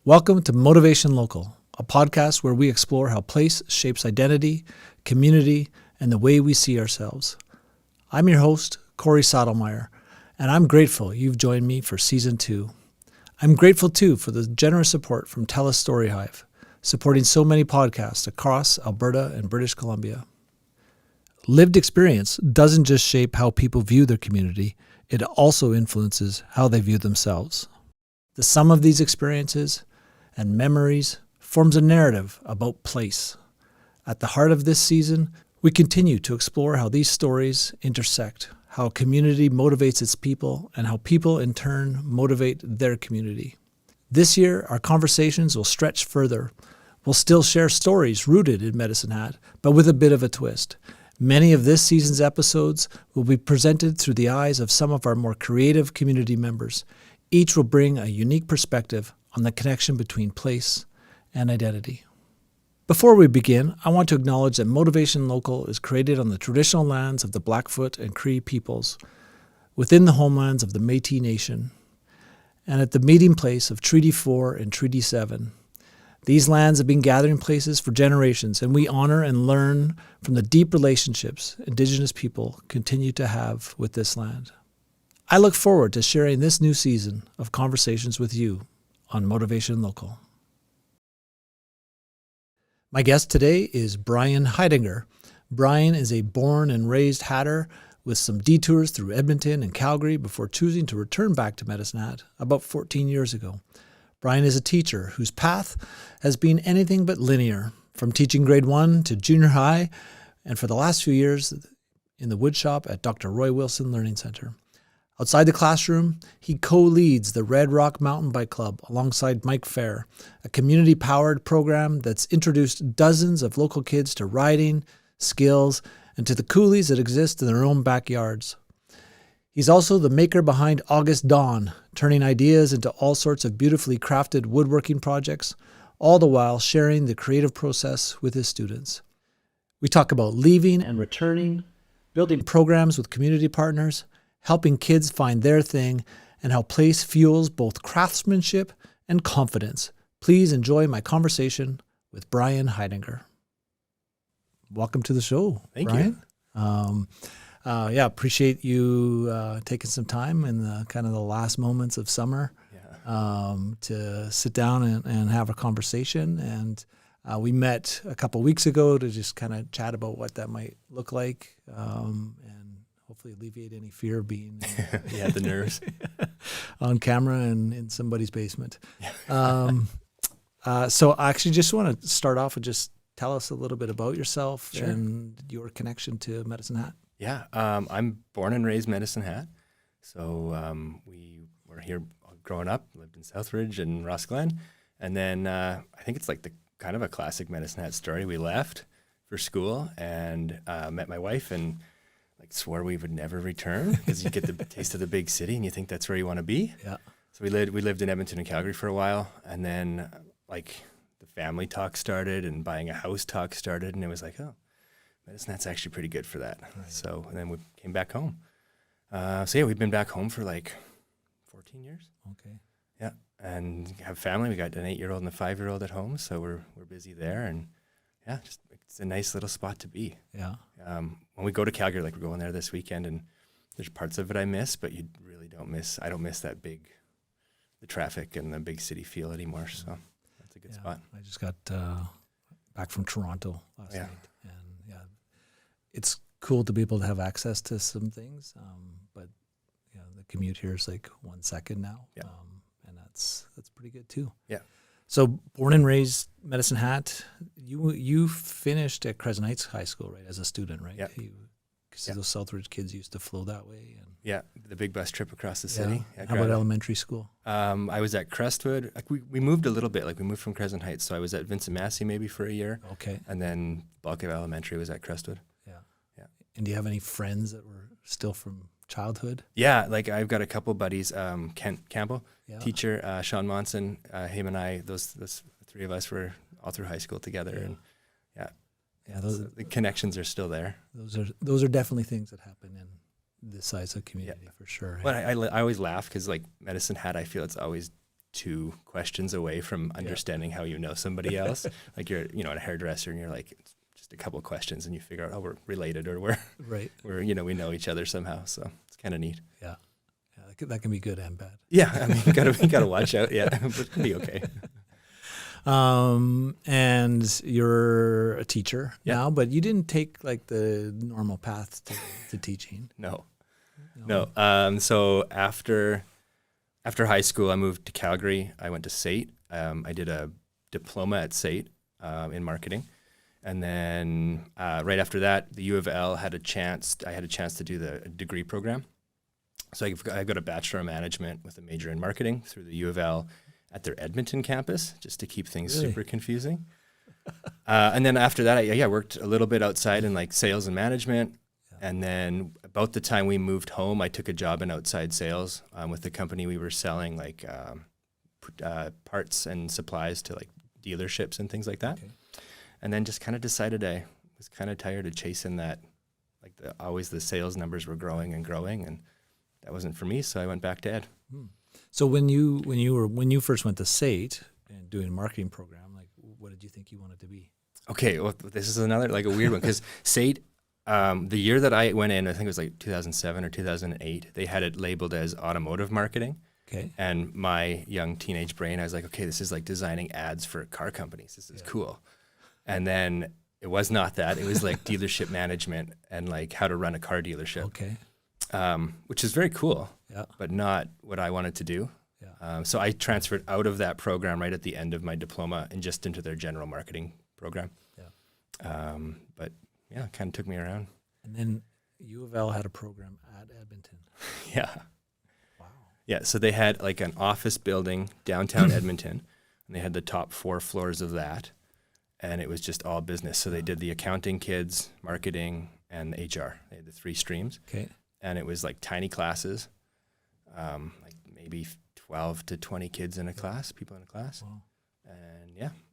Welcome to Motivation Local, a podcast where we explore how place shapes identity, community, and the way we see ourselves. I'm your host, Corey Sadlemyer, and I'm grateful you've joined me for Season 2. I'm grateful, too, for the generous support from TELUS STORYHIVE, supporting so many podcasts across Alberta and British Columbia. Lived experience doesn't just shape how people view their community, it also influences how they view themselves. The sum of these experiences and memories forms a narrative about place. At the heart of this season, we continue to explore how these stories intersect, how a community motivates its people, and how people in turn motivate their community. This year, our conversations will stretch further. We'll still share stories rooted in Medicine Hat, but with a bit of a twist. Many of this season's episodes will be presented through the eyes of some of our more creative community members. Each will bring a unique perspective on the connection between place and identity. Before we begin, I want to acknowledge that Motivation Local is created on the traditional lands of the Blackfoot and Cree peoples, within the homelands of the Métis Nation, and at the meeting place of Treaty 4 and Treaty 7. These lands have been gathering places for generations, and we honor and learn from the deep relationships Indigenous people continue to have with this land. I look forward to sharing this new season of conversations with you on Motivation Local. My guest today is Brian Heidinger. Brian is a born and raised Hatter with some detours through Edmonton and Calgary before choosing to return back to Medicine Hat about 14 years ago. Brian is a teacher whose path has been anything but linear, from teaching grade 1 to junior high, and for the last few years in the woodshop at Dr. Roy Wilson Learning Centre. Outside the classroom, he co-leads the Red Rock Mountain Bike Club alongside Mike Fair, a community-powered program that's introduced dozens of local kids to riding, skills, and to the coulees that exist in their own backyards. He's also the maker behind August Dawn, turning ideas into all sorts of beautifully crafted woodworking projects, all the while sharing the creative process with his students. We talk about leaving and returning, building programs with community partners, helping kids find their thing, and how place fuels both craftsmanship and confidence. Please enjoy my conversation with Brian Heidinger. Welcome to the show, Thank Brian. you. Appreciate you taking some time in the kind of the last moments of summer to sit down and have a conversation. And we met a couple weeks ago to just kind of chat about what that might look like and hopefully alleviate any fear of being the nerves on camera and in somebody's basement. So I actually just want to start off and just tell us a little bit about yourself Sure. and your connection to Medicine Hat. Yeah, I'm born and raised Medicine Hat. So we were here growing up, lived in Southridge and Rossglen. And then I think it's like the kind of a classic Medicine Hat story. We left for school and met my wife and swore we would never return because you get the taste of the big city and you think that's where you want to be. Yeah. So we lived in Edmonton and Calgary for a while, and then the family talk started and buying a house talk started, and it was like, oh, Medicine Hat's actually pretty good for that. Right. So and then we came back home. We've been back home for 14 years. Okay. Yeah, and have family. We got an 8-year-old and a 5-year-old at home, so we're busy there, and yeah, just it's a nice little spot to be. Yeah. When we go to Calgary, we're going there this weekend, and there's parts of it I miss, but you really don't miss. I don't miss the traffic and the big city feel anymore. So that's a good spot. I just got back from Toronto last night, and it's cool to be able to have access to some things. But the commute here is 1 second now, and that's pretty good too. Yeah. So born and raised Medicine Hat, you finished at Crescent Heights High School, right, as a student, right? Yeah. Because those Southridge kids used to flow that way. And the big bus trip across the city. Yeah. How about elementary school? I was at Crestwood. We moved a little bit. We moved from Crescent Heights, so I was at Vincent Massey maybe for a year. Okay. And then bulk of elementary was at Crestwood. Yeah. And do you have any friends that were still from childhood? Yeah, I've got a couple buddies. Kent Campbell, teacher, Sean Monson, him and I. Those three of us were all through high school together, and those the connections are still there. Those are definitely things that happen in this size of community for sure. Well, I always laugh because like Medicine Hat, I feel it's always 2 questions away from understanding how you know somebody else. Like you're, at a hairdresser and you're like, it's just a couple of questions and you figure out, we're related or we're, we know each other somehow. So it's kind of neat. Yeah. That can be good and bad. Yeah. I mean, you gotta watch out. Yeah. But it'll be okay. And you're a teacher now, but you didn't take like the normal path to teaching. No. So after high school, I moved to Calgary. I went to SAIT. I did a diploma at SAIT in marketing. And then right after that, the U of L had a chance to do the degree program. So I got a Bachelor of Management with a major in marketing through the U of L at their Edmonton campus, just to keep things super confusing. And then after that, I worked a little bit outside in like sales and management. Yeah. And then about the time we moved home, I took a job in outside sales with the company. We were selling like parts and supplies to like dealerships and things like that. Okay. And then just kind of decided I was kind of tired of chasing that, like always the sales numbers were growing and growing, and that wasn't for me. So I went back to ed. So when you first went to SAIT and doing a marketing program, like what did you think you wanted to be? Okay, well this is another like a weird one because SAIT, the year that I went in, I think it was like 2007 or 2008. They had it labeled as automotive marketing. Okay. And my young teenage brain, I was like, okay, this is like designing ads for car companies. This is cool. And then it was not that. It was like dealership management and like how to run a car dealership. Okay. Which is very cool, but not what I wanted to do. Yeah. So I transferred out of that program right at the end of my diploma and just into their general marketing program. Yeah. But yeah, it kind of took me around. And then U of L had a program at Edmonton. Yeah. Wow. Yeah. So they had like an office building downtown Edmonton, and they had the top 4 floors of that, and it was just all business. So they did the accounting kids, marketing, and the HR. They had the 3 streams. Okay. And it was like tiny classes, like maybe 12 to 20 kids in a class, people in a class. Wow.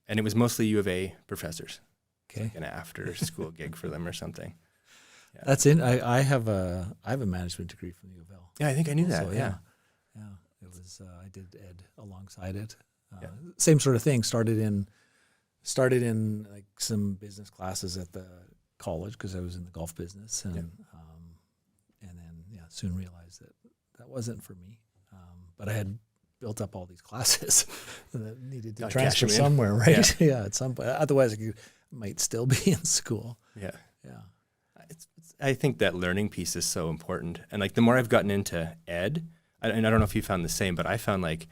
And it was mostly U of A professors. Okay. Like an after school gig for them or something. Yeah. That's in. I have a management degree from the U of L. Yeah, I think I knew that. Yeah. It was I did ed alongside it. Same sort of thing. Started in like some business classes at the college because I was in the golf business and then soon realized that wasn't for me. But I had built up all these classes that needed to transfer somewhere, right? Yeah. At some point. Otherwise, I might still be in school. Yeah. Yeah. I think that learning piece is so important. And like the more I've gotten into ed, and I don't know if you found the same, but I found like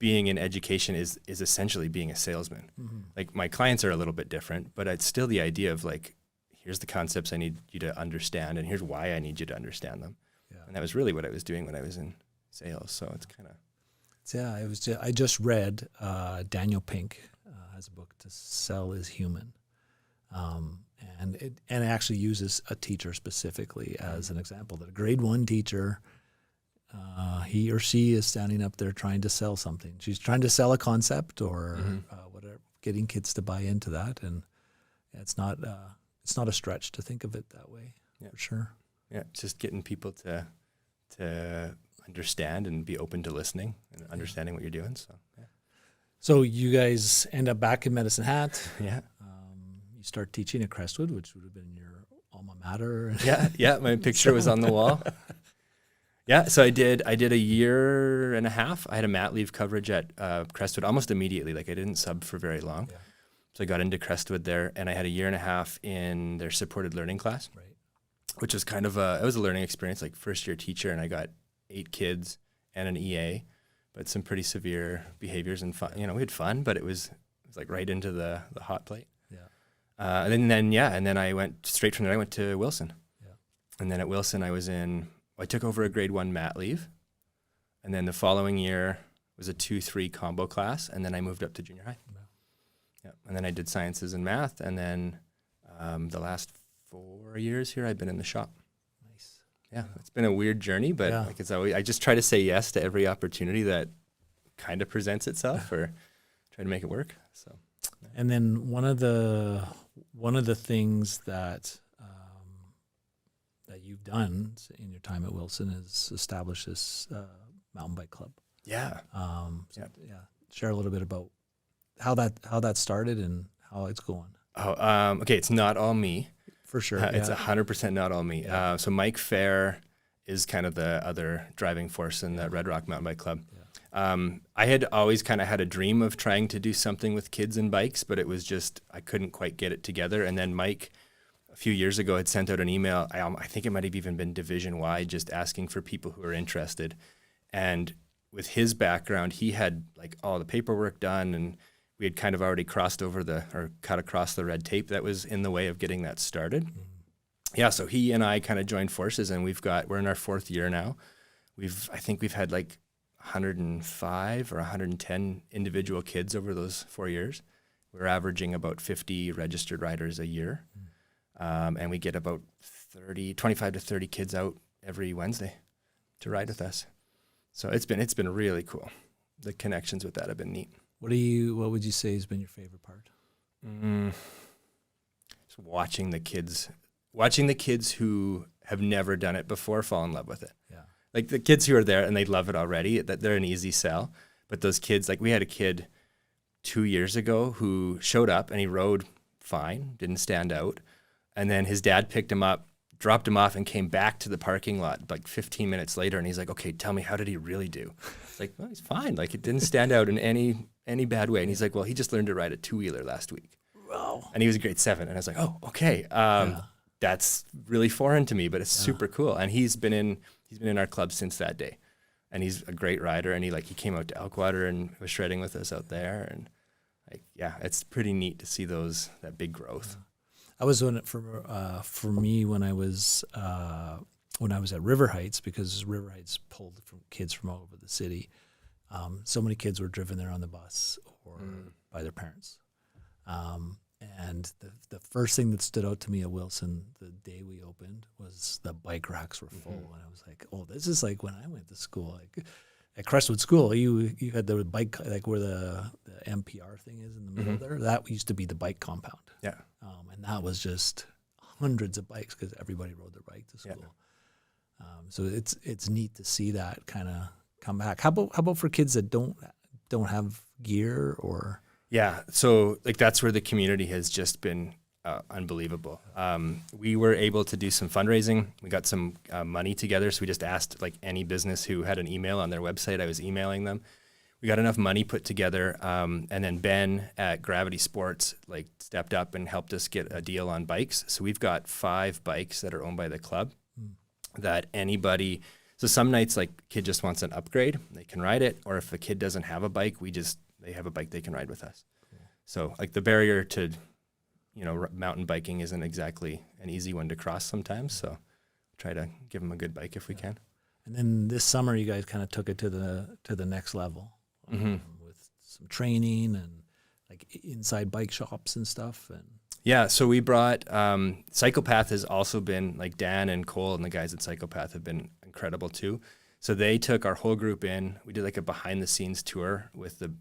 being in education is essentially being a salesman. Mm-hmm. Like my clients are a little bit different, but it's still the idea of like, here's the concepts I need you to understand, and here's why I need you to understand them. Yeah. And that was really what I was doing when I was in sales. So it's kind of. Yeah, it was. I just read Daniel Pink has a book, "To Sell Is Human," and it actually uses a teacher specifically as an example. That a grade 1 teacher, he or she is standing up there trying to sell something. She's trying to sell a concept or whatever, getting kids to buy into that, and it's not a stretch to think of it that way. Yeah. For sure. Yeah, just getting people to understand and be open to listening and understanding what you're doing. So, yeah. So you guys end up back in Medicine Hat. Yeah. You start teaching at Crestwood, which would have been your alma mater. Yeah. My picture was on the wall. Yeah. So I did a year and a half. I had a mat leave coverage at Crestwood almost immediately. Like I didn't sub for very long. Yeah. So I got into Crestwood there, and I had a year and a half in their supported learning class. Right. Which was kind of it was a learning experience, like first year teacher, and I got 8 kids and an EA, but some pretty severe behaviors and fun. We had fun, but it was like right into the hot plate. Yeah. And then I went straight from there. I went to Wilson. Yeah. And then at Wilson, I took over a grade 1 mat leave, and then the following year was a 2-3 combo class, and then I moved up to junior high. Wow. Yeah. And then I did sciences and math, and then the last 4 years here, I've been in the shop. Nice. Yeah, it's been a weird journey, but like it's always, I just try to say yes to every opportunity that kind of presents itself, or try to make it work. So, and then one of the things that that you've done in your time at Wilson is establish this mountain bike club. Yeah. Share a little bit about how that started and how it's going. Okay, it's not all me. For sure. It's 100% not all me. Yeah. So Mike Fair is kind of the other driving force in the Red Rock Mountain Bike Club. Yeah. I had always kind of had a dream of trying to do something with kids and bikes, but it was just, I couldn't quite get it together. And then Mike, a few years ago, had sent out an email. I think it might have even been division-wide, just asking for people who are interested. And with his background, he had like all the paperwork done, and we had kind of already cut across the red tape that was in the way of getting that started. Mm-hmm. Yeah, so he and I kind of joined forces, and we're in our 4th year now. I think we've had like 105 or 110 individual kids over those 4 years. We're averaging about 50 registered riders a year. And we get about 25 to 30 kids out every Wednesday to ride with us. So it's been really cool. The connections with that have been neat. What would you say has been your favorite part? Just watching the kids who have never done it before fall in love with it. Yeah. Like the kids who are there and they love it already, that they're an easy sell. But those kids, like we had a kid 2 years ago who showed up and he rode fine, didn't stand out. And then his dad picked him up, dropped him off, and came back to the parking lot like 15 minutes later. And he's like, okay, tell me, how did he really do? It's like, well, he's fine. Like it didn't stand out in any bad way. And he's like, well, he just learned to ride a 2-wheeler last week. Wow. And he was a grade 7. And I was like, oh, okay. That's really foreign to me, but it's super cool. And he's been in our club since that day. And he's a great rider. And he came out to Elkwater and was shredding with us out there. And it's pretty neat to see that big growth. Yeah. I was doing it for me when I was at River Heights, because River Heights pulled from kids from all over the city. So many kids were driven there on the bus or by their parents. And the first thing that stood out to me at Wilson the day we opened was the bike racks were full. And I was like, oh, this is like when I went to school. Like at Crestwood School, you had the bike, like where the MPR thing is in the middle there. That used to be the bike compound. Yeah. And that was just hundreds of bikes because everybody rode their bike to school. Yeah. So it's neat to see that kind of come back. How about for kids that don't have gear or? Yeah, so like that's where the community has just been unbelievable. We were able to do some fundraising. We got some money together, so we just asked like any business who had an email on their website. I was emailing them. We got enough money put together, and then Ben at Gravity Sports stepped up and helped us get a deal on bikes. So we've got 5 bikes that are owned by the club that anybody. So some nights kid just wants an upgrade, they can ride it, or if a kid doesn't have a bike, they have a bike they can ride with us. Cool. So the barrier to mountain biking isn't exactly an easy one to cross sometimes. So try to give them a good bike if we can. And then this summer, you guys kind of took it to the next level with some training and inside bike shops and stuff. And yeah, so we brought Psychopath has also been Dan and Cole and the guys at Psychopath have been incredible too. So they took our whole group in. We did a behind the scenes tour with the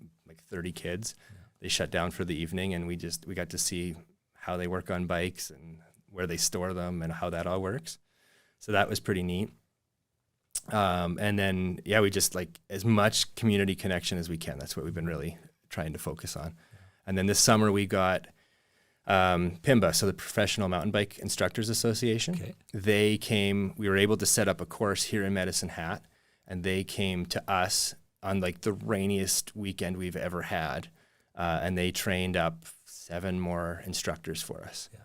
30 kids. Yeah. They shut down for the evening, and we got to see how they work on bikes and where they store them and how that all works. So that was pretty neat. And then, we just as much community connection as we can. That's what we've been really trying to focus on. Yeah. And then this summer we got PIMBA, so the Professional Mountain Bike Instructors Association. Okay. They came, we were able to set up a course here in Medicine Hat, and they came to us on the rainiest weekend we've ever had. And they trained up 7 more instructors for us. Yeah.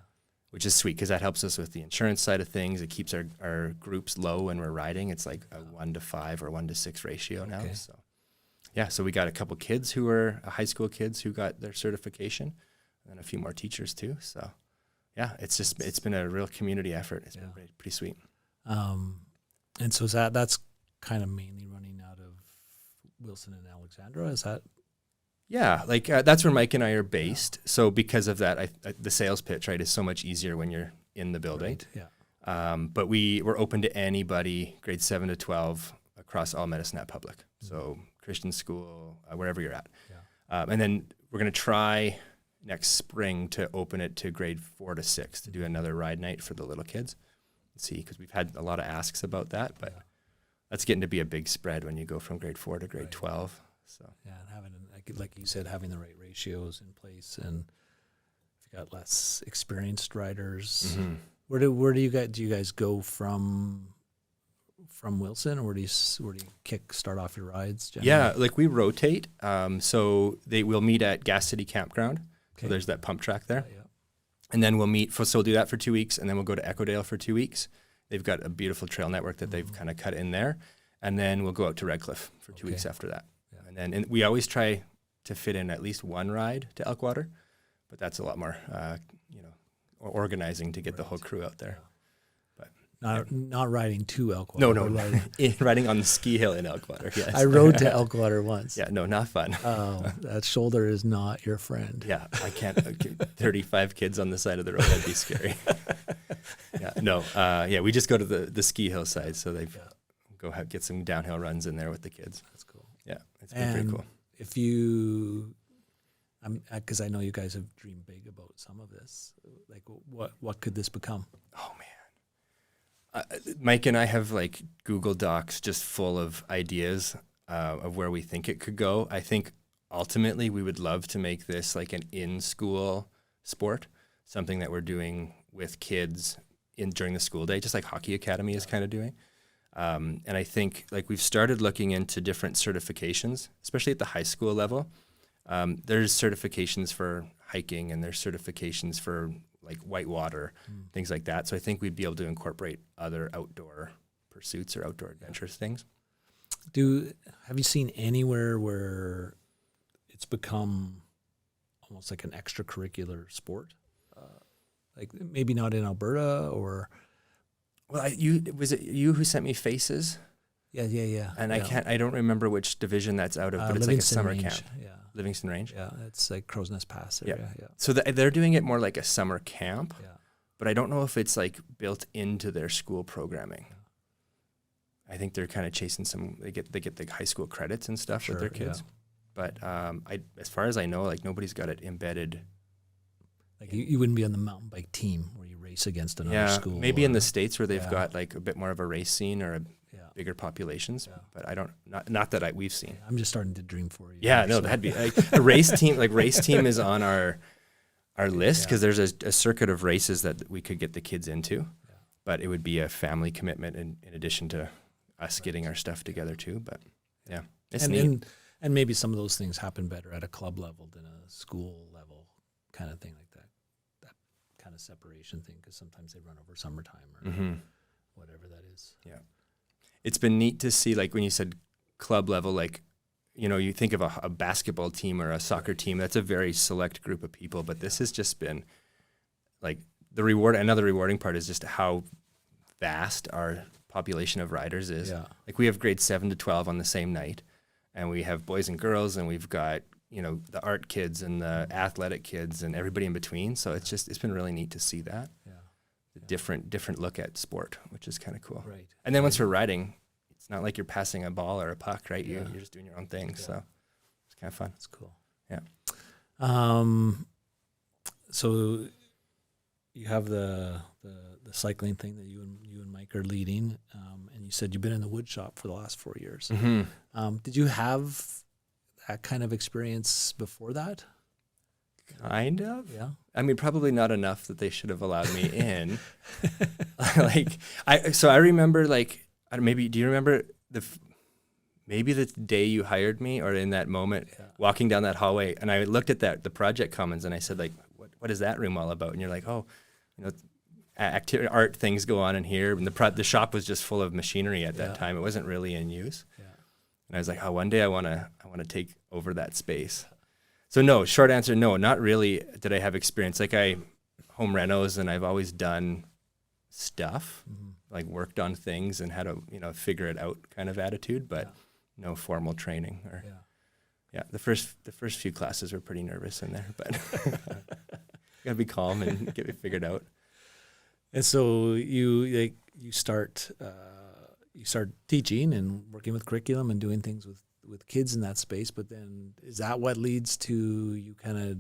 Which is sweet because that helps us with the insurance side of things. It keeps our groups low when we're riding. It's a 1-to-5 or 1-to-6 ratio now. Okay. So we got a couple kids who are high school kids who got their certification, and a few more teachers too. So it's been a real community effort. It's been pretty sweet. And so that's kind of mainly running out of Wilson and Alexandra. Is that? Yeah, that's where Mike and I are based. Yeah. So because of that, the sales pitch, is so much easier when you're in the building. Right. Yeah. But we're open to anybody, grades 7 to 12, across all Medicine Hat Public. Mm-hmm. So Christian school, wherever you're at. Yeah. And then we're going to try next spring to open it to grade 4 to 6 to do another ride night for the little kids. see, because we've had a lot of asks about that, but that's getting to be a big spread when you go from grade 4 to grade 12. So yeah, and having, like you said, having the right ratios in place, and if you got less experienced riders, where do you guys go from Wilson, or where do you start off your rides generally? Yeah, like we rotate. So we'll meet at Gas City Campground. So there's that pump track there. Yeah. And then we'll we'll do that for 2 weeks, and then we'll go to Echodale for 2 weeks. They've got a beautiful trail network that they've kind of cut in there. And then we'll go out to Redcliffe for 2 weeks after that. Yeah. And we always try to fit in at least one ride to Elkwater, but that's a lot more, organizing to get the whole crew out there. Yeah. Not riding to Elkwater. No. Riding on the ski hill in Elkwater, yes. I rode to Elkwater once. Yeah, no, not fun. Oh, that shoulder is not your friend. Yeah, I can't. 35 kids on the side of the road, that'd be scary. We just go to the ski hill side, so they've get some downhill runs in there with the kids. That's cool. Yeah, it's been pretty cool. If you, because I know you guys have dreamed big about some of this, like what could this become? Oh man. Mike and I have like Google Docs just full of ideas of where we think it could go. I think ultimately we would love to make this like an in-school sport, something that we're doing with kids during the school day, just like Hockey Academy is kind of doing. And I think like we've started looking into different certifications, especially at the high school level. There's certifications for hiking, and there's certifications for like whitewater, things like that. So I think we'd be able to incorporate other outdoor pursuits or outdoor adventurous things. Have you seen anywhere where it's become almost like an extracurricular sport? Like maybe not in Alberta, or? Well, was it you who sent me Faces? Yeah. And I don't remember which division that's out of, but it's Livingston like a summer Range. camp. Yeah. Livingston Range? Yeah, it's like Crow's Nest Pass area. Yeah. So they're doing it more like a summer camp, Yeah. but I don't know if it's like built into their school programming. I think they're kind of chasing they get the high school credits and stuff with their kids. Yeah. But as far as I know, like nobody's got it embedded. Like you wouldn't be on the mountain bike team where you race against another school. Maybe in the States where they've got like a bit more of a race scene or bigger populations, but I don't, not that we've seen. I'm just starting to dream for you. Yeah, no, that'd be like a race team. Like race team is on our list because there's a circuit of races that we could get the kids into, but it would be a family commitment in addition to us getting our stuff together too. But yeah, it's neat. And maybe some of those things happen better at a club level than a school level kind of thing, like that kind of separation thing, because sometimes they run over summertime or whatever that is. Yeah. It's been neat to see, like when you said club level, like, you know, you think of a basketball team or a soccer team, that's a very select group of people, but this has just been like another rewarding part is just how vast our population of riders is. Yeah. Like we have grades 7 to 12 on the same night, and we have boys and girls, and we've got, you know, the art kids and the athletic kids and everybody in between. So it's been really neat to see that. Yeah. Different look at sport, which is kind of cool. Right. And then once we're riding, it's not like you're passing a ball or a puck, right? You're just doing your own thing. Yeah. So it's kind of fun. It's cool. Yeah. So you have the cycling thing that you and Mike are leading, and you said you've been in the wood shop for the last 4 years. Mm-hmm. Did you have that kind of experience before that? Kind of. Yeah. I mean, probably not enough that they should have allowed me in. I remember maybe, do you remember maybe the day you hired me or in that moment walking down that hallway, and I looked at the project commons and I said, like, what is that room all about? And you're like, oh, you know, art things go on in here. And the shop was just full of machinery at that time. It wasn't really in use. Yeah. And I was like, oh, one day I want to take over that space. So no, short answer, no, not really did I have experience. Like home renos, and I've always done stuff, like worked on things and had a, you know, figure it out kind of attitude, but no formal training or, the first few classes were pretty nervous in there, but gotta be calm and get it figured out. And so you start teaching and working with curriculum and doing things with kids in that space, but then is that what leads to you kind of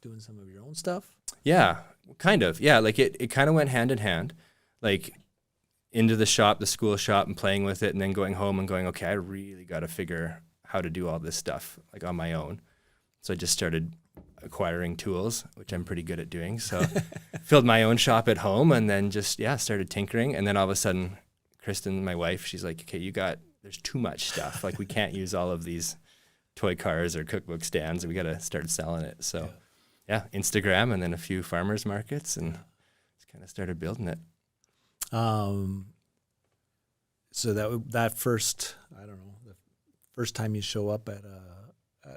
doing some of your own stuff? Yeah, kind of. Yeah, like it kind of went hand in hand. like into the school shop and playing with it, and then going home and going, okay, I really got to figure how to do all this stuff like on my own. So I just started acquiring tools, which I'm pretty good at doing. So filled my own shop at home, and then just, started tinkering. And then all of a sudden, Kristen, my wife, she's like, okay, there's too much stuff. Like, we can't use all of these toy cars or cookbook stands. We got to start selling it. So Instagram, and then a few farmers markets, and just kind of started building it. So that first, I don't know, the first time you show up at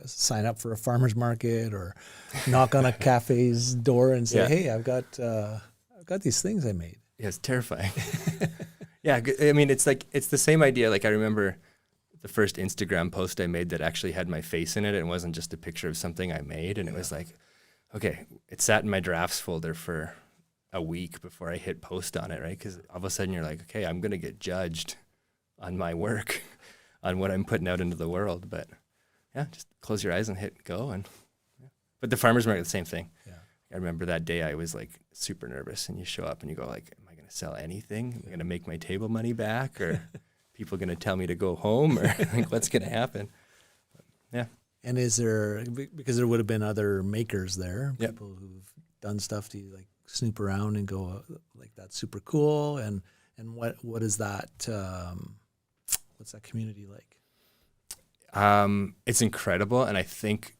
sign up for a farmer's market or knock on a cafe's door and say, hey, I've got these things I made. Yeah, it's terrifying. Yeah, I mean, it's the same idea. Like, I remember the first Instagram post I made that actually had my face in it. It wasn't just a picture of something I made. And it was like, okay, it sat in my drafts folder for a week before I hit post on it, right? Because all of a sudden you're like, okay, I'm going to get judged on my work, on what I'm putting out into the world. But just close your eyes and hit go. But the farmer's market, the same thing. Yeah. I remember that day I was like super nervous, and you show up and you go like, am I going to sell anything? Am I going to make my table money back, or people going to tell me to go home, or like, what's going to happen? Yeah. And is there, because there would have been other makers there, Yep. people who've done stuff, to like snoop around and go like, that's super cool. And what is that, what's that community like? It's incredible. And I think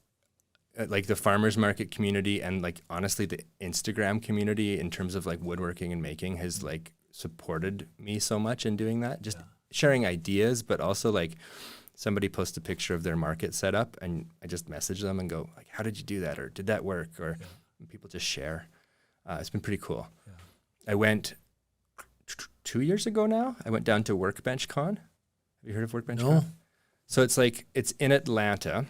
like the farmers market community, and like honestly the Instagram community in terms of like woodworking and making, has like supported me so much in doing that, just sharing ideas, but also like somebody posts a picture of their market setup, and I just message them and go like, how did you do that? Or did that work? Or people just share. It's been pretty cool. I went 2 years ago now. I went down to Workbench Con. Have you heard of Workbench Con? So it's in Atlanta,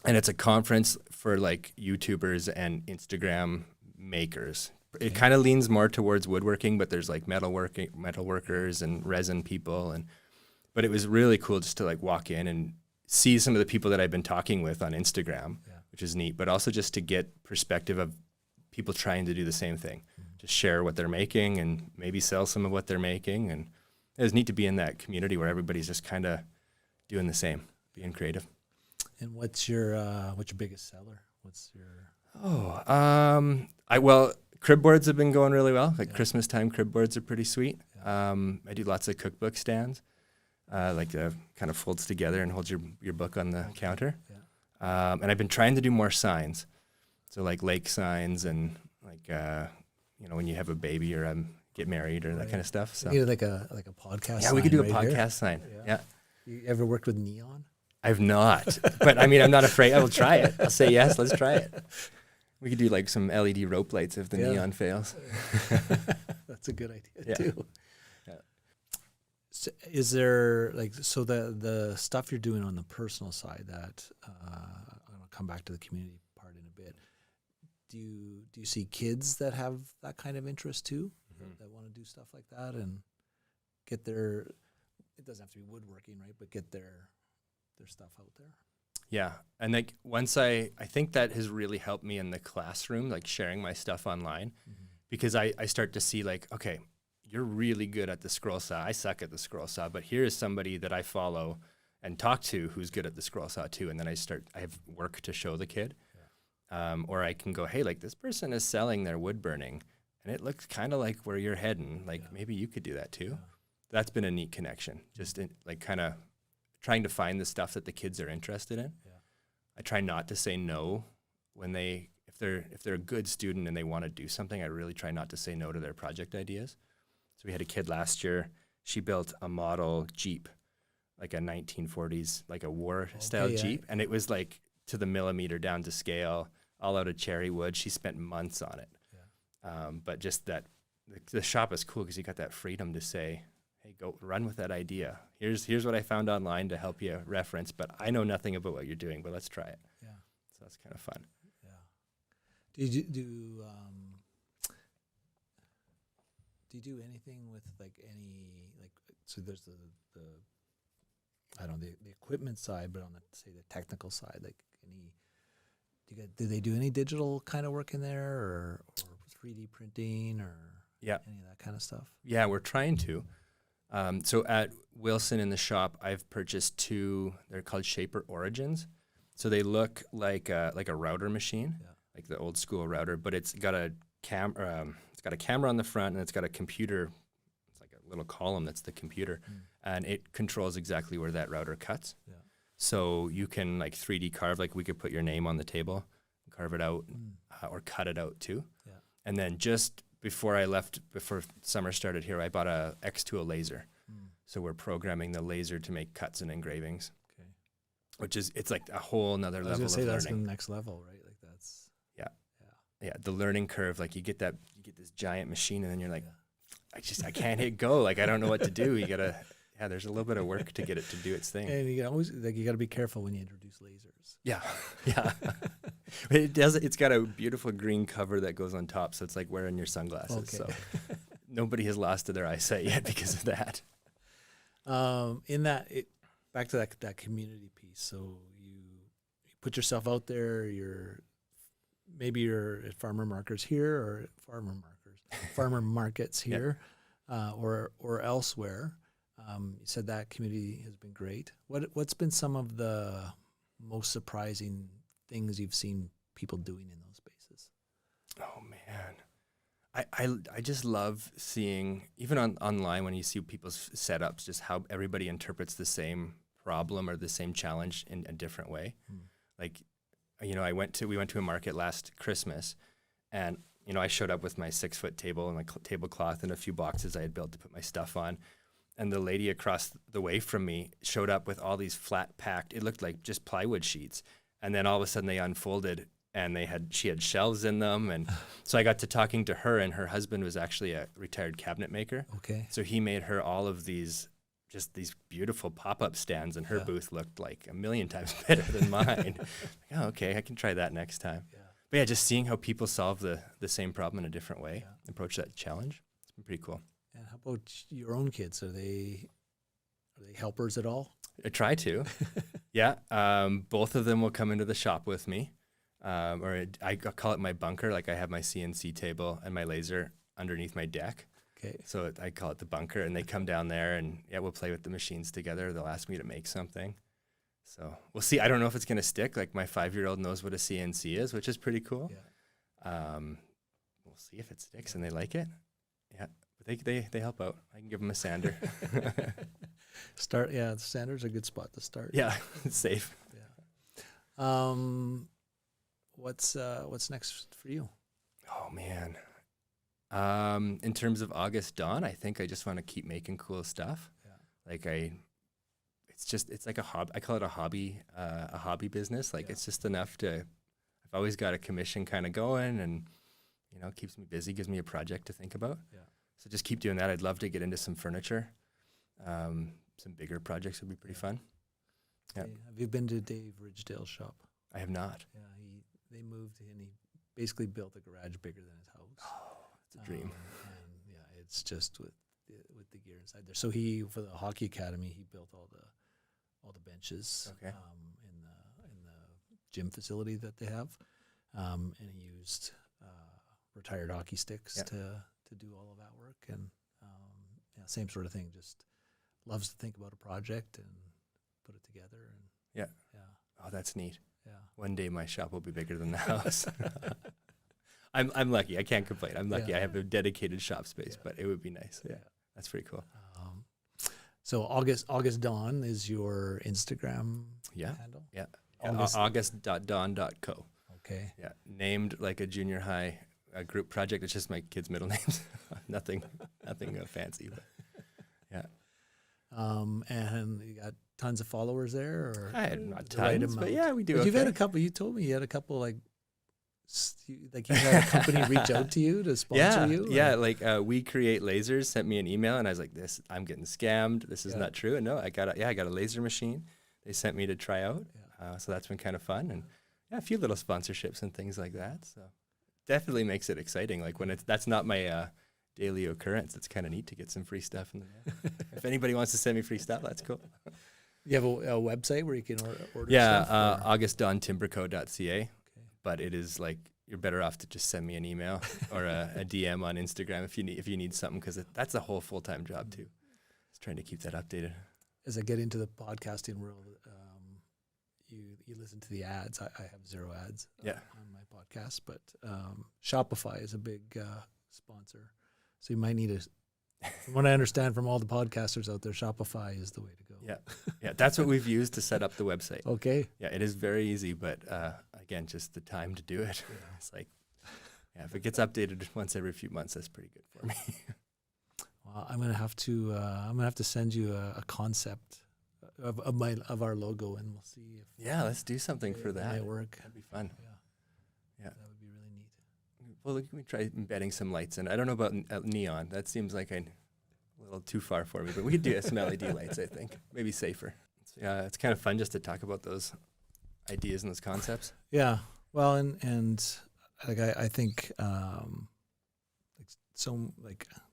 and it's a conference for like YouTubers and Instagram makers. It kind of leans more towards woodworking, but there's like metal workers and resin people, but it was really cool just to like walk in and see some of the people that I've been talking with on Instagram, which is neat, but also just to get perspective of people trying to do the same thing, to share what they're making and maybe sell some of what they're making. And it was neat to be in that community where everybody's just kind of doing the same, being creative. And what's your biggest seller? What's your? Crib boards have been going really well. Like Christmas time, crib boards are pretty sweet. I do lots of cookbook stands, like kind of folds together and holds your book on the counter. And I've been trying to do more signs, so like lake signs and like when you have a baby or get married or that kind of stuff. So you need like a podcast. Yeah, we could do a right podcast here. sign. Yeah. You ever worked with neon? I've not, but I mean, I'm not afraid. I will try it. I'll say yes. Let's try it. We could do like some LED rope lights if the neon fails. That's a good idea too. Yeah. So is there the stuff you're doing on the personal side that I'll come back to the community part in a bit. Do you see kids that have that kind of interest too, that want to do stuff like that and get their? It doesn't have to be woodworking, right? But get their stuff out there. Yeah. And like once I think that has really helped me in the classroom, like sharing my stuff online, because I start to see like, okay, you're really good at the scroll saw. I suck at the scroll saw, but here is somebody that I follow and talk to who's good at the scroll saw too. And then I have work to show the kid. Or I can go, hey, like this person is selling their wood burning and it looks kind of like where you're heading. Like maybe you could do that too. Yeah. That's been a neat connection. Just like kind of trying to find the stuff that the kids are interested in. Yeah. I try not to say no when if they're a good student and they want to do something. I really try not to say no to their project ideas. So we had a kid last year. She built a model Jeep, like a 1940s, like a war style Jeep, and it was like to the millimeter down to scale, all out of cherry wood. She spent months on it. Yeah. But just that the shop is cool because you got that freedom to say, hey, go run with that idea. Here's what I found online to help you reference, but I know nothing about what you're doing, but let's try it. Yeah. So that's kind of fun. Yeah. Do you do anything with so there's the I don't know, the equipment side, but on the technical side, like do they do any digital kind of work in there or 3D printing or Yeah. any of that kind of stuff? Yeah, we're trying to. So at Wilson in the shop, I've purchased 2. They're called Shaper Origins. So they look like a router machine, like the old school router, but it's got a camera on the front, and it's got a computer. It's like a little column that's the computer, and it controls exactly where that router cuts. Yeah. So you can like 3D carve, like we could put your name on the table, carve it out, or cut it out too. Yeah. And then just before summer started here, I bought a X2 laser. So we're programming the laser to make cuts and engravings. Okay. It's like a whole nother level of learning. I was gonna say that's the next level, right? Like that's yeah. The learning curve, like you get this giant machine, and then you're like, I can't hit go. Like I don't know what to do. You gotta. Yeah, there's a little bit of work to get it to do its thing. And you got to be careful when you introduce lasers. Yeah. It's got a beautiful green cover that goes on top, so it's like wearing your sunglasses. Okay. So nobody has lost their eyesight yet because of that. Back to that community piece. So you put yourself out there. Maybe you're at farmer markets here, or farmer markets here, or elsewhere. You said that community has been great. What's been some of the most surprising things you've seen people doing in those spaces? Oh man, I just love seeing, even online when you see people's setups, just how everybody interprets the same problem or the same challenge in a different way. Like, we went to a market last Christmas, and I showed up with my 6-foot table and my tablecloth and a few boxes I had built to put my stuff on. And the lady across the way from me showed up with all these flat packed, it looked like just plywood sheets. And then all of a sudden they unfolded, and she had shelves in them. And so I got to talking to her, and her husband was actually a retired cabinet maker. Okay. So he made her all of these beautiful pop-up stands, and her booth looked like a million times better than mine. Like, oh, okay, I can try that next time. Yeah. But yeah, just seeing how people solve the same problem in a different way, approach that challenge, it's been pretty cool. And how about your own kids? Are they helpers at all? I try to. Yeah. Both of them will come into the shop with me. Or I call it my bunker. Like I have my CNC table and my laser underneath my deck. Okay. So I call it the bunker, and they come down there, and we'll play with the machines together. They'll ask me to make something. So we'll see. I don't know if it's going to stick. Like my 5-year-old knows what a CNC is, which is pretty cool. Yeah. We'll see if it sticks and they like it. Yeah. They help out. I can give them a sander. The sander's a good spot to start. Yeah, it's safe. Yeah. What's next for you? Oh man. In terms of August Dawn, I think I just want to keep making cool stuff. Yeah. Like it's like a hobby. I call it a hobby business. Like it's just enough to. I've always got a commission kind of going, and it keeps me busy, gives me a project to think about. Yeah. So just keep doing that. I'd love to get into some furniture. Some bigger projects would be pretty fun. Yeah. Okay. Have you been to Dave Ridgedale's shop? I have not. Yeah, they moved, and he basically built a garage bigger than his house. Oh, it's a dream. And it's just with the gear inside there. So for the hockey academy, he built all the benches in the gym facility that they have, and he used retired hockey sticks to do all of that work. And same sort of thing. Just loves to think about a project and put it together. And oh, that's neat. Yeah. One day my shop will be bigger than the house. I'm lucky. I can't complain. I'm lucky. I have a dedicated shop space, but it would be nice. Yeah, that's pretty cool. So August Dawn is your Instagram handle? Yeah. August.dawn.co. Okay. Yeah. Named like a junior high group project. It's just my kids' middle names. nothing fancy, but yeah. And you got tons of followers there, or I had not tons, but yeah, we do. But you've had a couple. You told me you had a couple you had a company reach out to you to sponsor you. Yeah, like We Create Lasers sent me an email, and I was like, I'm getting scammed. This is not true. And no, I got a laser machine. They sent me to try out. Yeah. So that's been kind of fun, and a few little sponsorships and things like that. So definitely makes it exciting. Like when that's not my daily occurrence. It's kind of neat to get some free stuff in the mail. If anybody wants to send me free stuff, that's cool. You have a website where you can order stuff? AugustDawnTimberco.ca, but it is like you're better off to just send me an email or a DM on Instagram if you need something, because that's a whole full-time job too. Just trying to keep that updated. As I get into the podcasting world, you listen to the ads. I have zero ads on my podcast, but Shopify is a big sponsor. So you might need from what I understand from all the podcasters out there, Shopify is the way to go. Yeah, that's what we've used to set up the website. Okay. Yeah, it is very easy, but again, just the time to do it. Yeah. It's like, if it gets updated once every few months, that's pretty good for me. Well, I'm gonna have to send you a concept of our logo, and we'll see if let's do something for that. Might work. That'd be fun. Yeah, that would be really neat. Well, we try embedding some lights in. I don't know about neon. That seems like a little too far for me, but we could do some LED lights. I think maybe safer. It's kind of fun just to talk about those ideas and those concepts. Yeah. Well, and like I think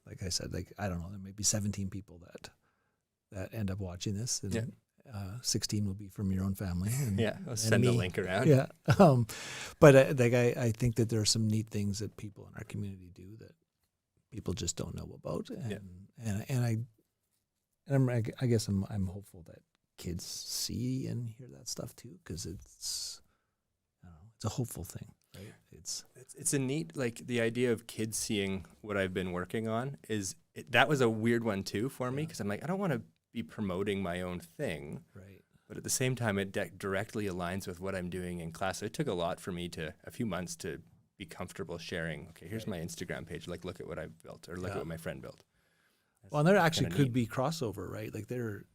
like I said, like I don't know, there may be 17 people that end up watching this, and 16 will be from your own family. And, I'll send the link around. Yeah, but I think that there are some neat things that people in our community do that people just don't know about, and I guess I'm hopeful that kids see and hear that stuff too, because it's a hopeful thing. Right. It's a neat, like the idea of kids seeing what I've been working on that was a weird one too for me, because I'm like, I don't want to be promoting my own thing. Right. But at the same time, it directly aligns with what I'm doing in class. So it took a few months to be comfortable sharing. Okay, here's my Instagram page. Like, look at what I've built, or look at what my friend built. Well, and there actually could be crossover, right? Like there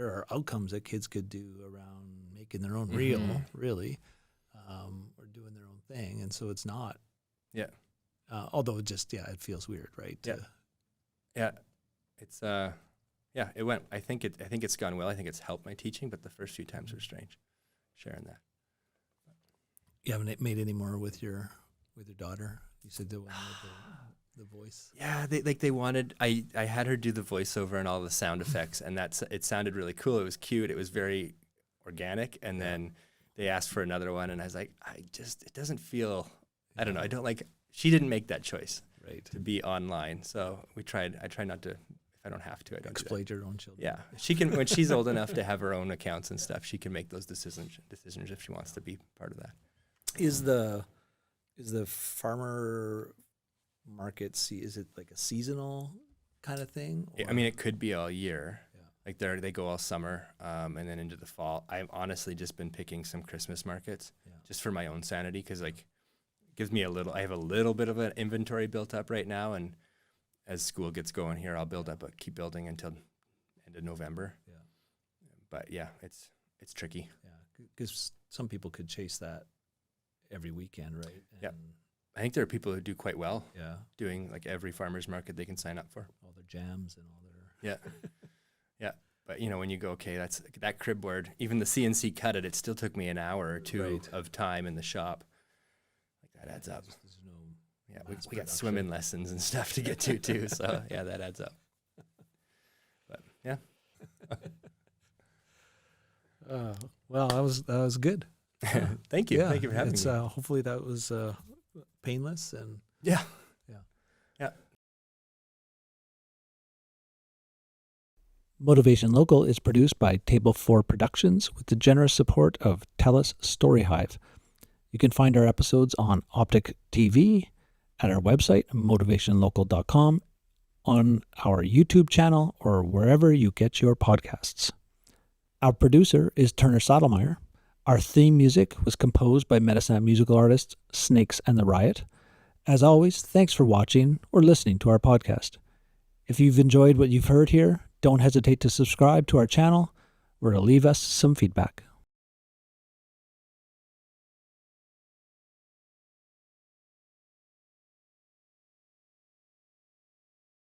are outcomes that kids could do around making their own reel, really. Or doing their own thing, and so it's not. Yeah. Although it feels weird, right? It's it went. I think it's gone well. I think it's helped my teaching, but the first few times were strange. Sharing that. You haven't made any more with your daughter? You said the one with the voice. Yeah, they wanted. I had her do the voiceover and all the sound effects, and it sounded really cool. It was cute. It was very organic, and then they asked for another one, and I was like, it doesn't feel, I don't know. I don't like, she didn't make that choice to be online. So I try not to, if I don't have to, I don't exploit your own children. Yeah. She can, when she's old enough to have her own accounts and stuff, she can make those decisions if she wants to be part of that. Is the farmer market, is it like a seasonal kind of thing? I mean, it could be all year. Like they go all summer and then into the fall. I've honestly just been picking some Christmas markets just for my own sanity, because like it gives me I have a little bit of an inventory built up right now, and as school gets going here, I'll keep building until end of November. Yeah. But it's tricky. Yeah, because some people could chase that every weekend, right? Yeah. I think there are people who do quite well. Yeah. Doing like every farmer's market they can sign up for. All their jams and all their. Yeah. Yeah, but when you go, okay, that's that crib board, even the CNC cut it still took me an hour or two of time in the shop. Like that adds up. We got swimming lessons and stuff to get to too, so that adds up. But yeah. Well, that was good. Thank you. Thank you for having me. Hopefully that was painless and yeah. Motivation Local is produced by Table 4 Productions with the generous support of TELUS STORYHIVE. You can find our episodes on Optic TV, at our website, motivationlocal.com, on our YouTube channel, or wherever you get your podcasts. Our producer is Corey Sadlemyer. Our theme music was composed by Medicine Hat musical artists Snakes and the Riot. As always, thanks for watching or listening to our podcast. If you've enjoyed what you've heard here, don't hesitate to subscribe to our channel or to leave us some feedback.